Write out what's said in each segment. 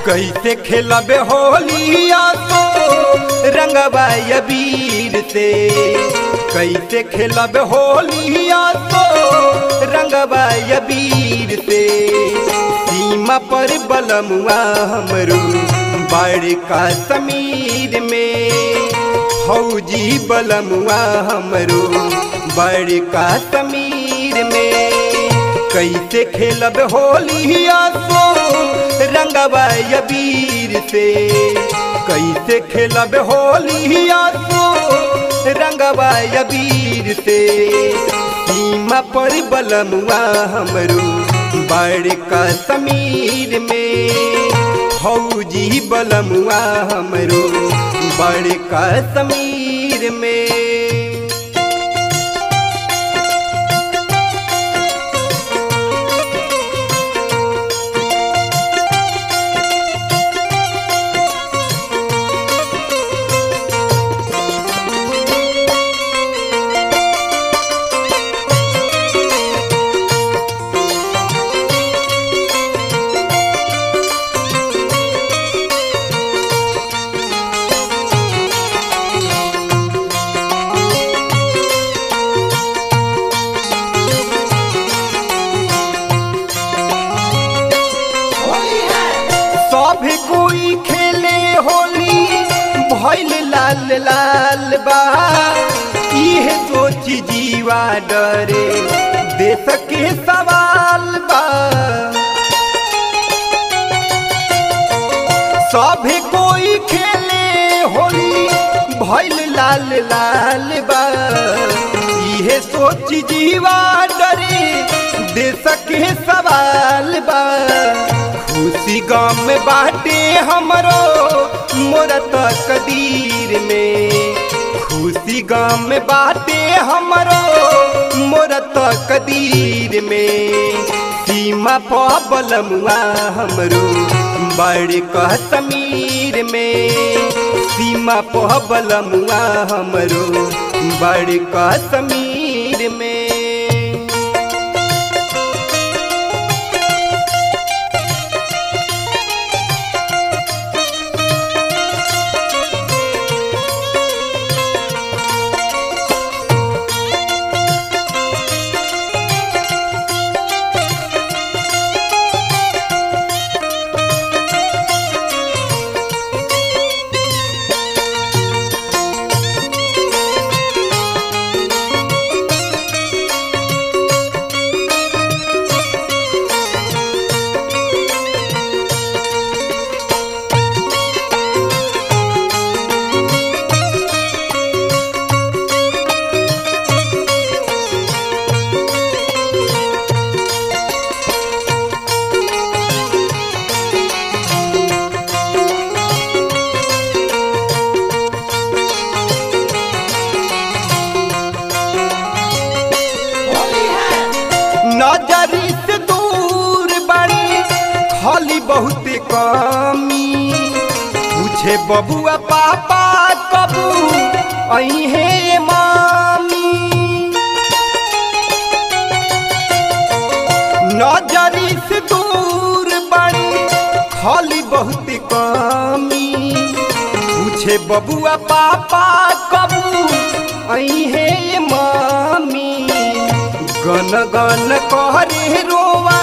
कैसे खेलब होलिया तो रंगवा अबीर से, कैसे खेलब होलिया तो रंगवा अबीर से। सीमा पर बलमुआ हमरू बड़का समीर में, फौजी बलमुआ हमरू बड़का समीर में। कैसे खेलब होलिया तो रंगवा अबीर से, कैसे खेलब होलिया तो रंगवा अबीर से। सीमा पर बलमुआ हमरू बड़का समीर में, फौजी बलमुआ हमरू बड़का समीर में। सभी कोई खेले होली भइल लाल लाल बा, इहे सोच जीवा डरे देश के सवाल बा। सभी कोई खेले होली भइल लाल लाल बा, इहे सोच जीवा डरे देश के सवाल बा। खुशी गम में बाटे हमरो मोर तकदीर में, खुशी गम में बाटे हमरो मोर तकदीर में। सीमा पर बलमुआ हमरो बड़का समीर में, सीमा पर बलमुआ हमरो बड़का समीर में। नजरी से दूर बड़ी खाली बहुत कमी, पूछे बबुआ पापा कबू अहे मामी। नजरी से दूर बड़ी खाली बहुत कमी, पूछे बबुआ पापा कबू अहे मामी। गन गन कहरे रोवा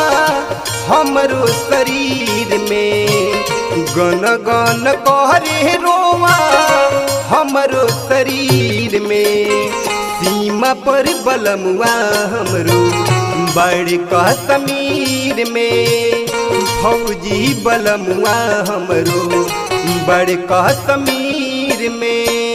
हमरो शरीर में, गन गन कहरे रोवा हमरो शरीर में। सीमा पर बलमुआ हमरो बड़का समीर में, फौजी बलमुआ हमरो बड़का समीर में।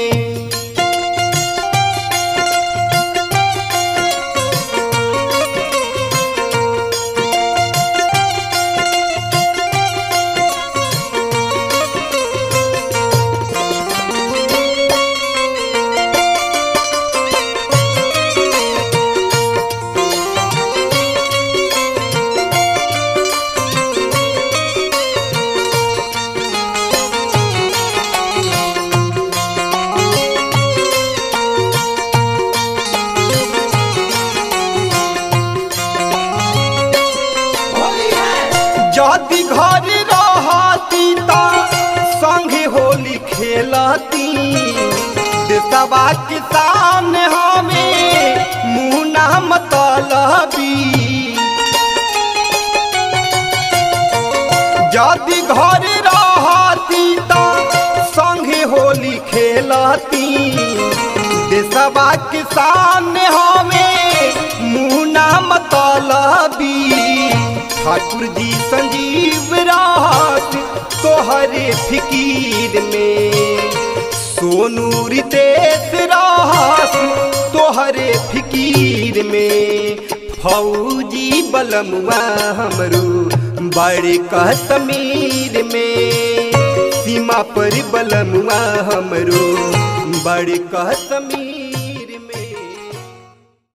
जदि घर रहती खेलती देशवा किसान हमें मुना मतलबी यदि घर रहती तो संगे होली खेलती देशवा किसान हमें मुना मतलबी ठाकुर जी संजीव रात तोहरे फिकीर में सोनू रितेश रात तोहरे फिकीर में फौजी बलमुआ हमरो बड़े कश्मीर में सीमा पर बलमुआ हमरो बड़े कश्मीर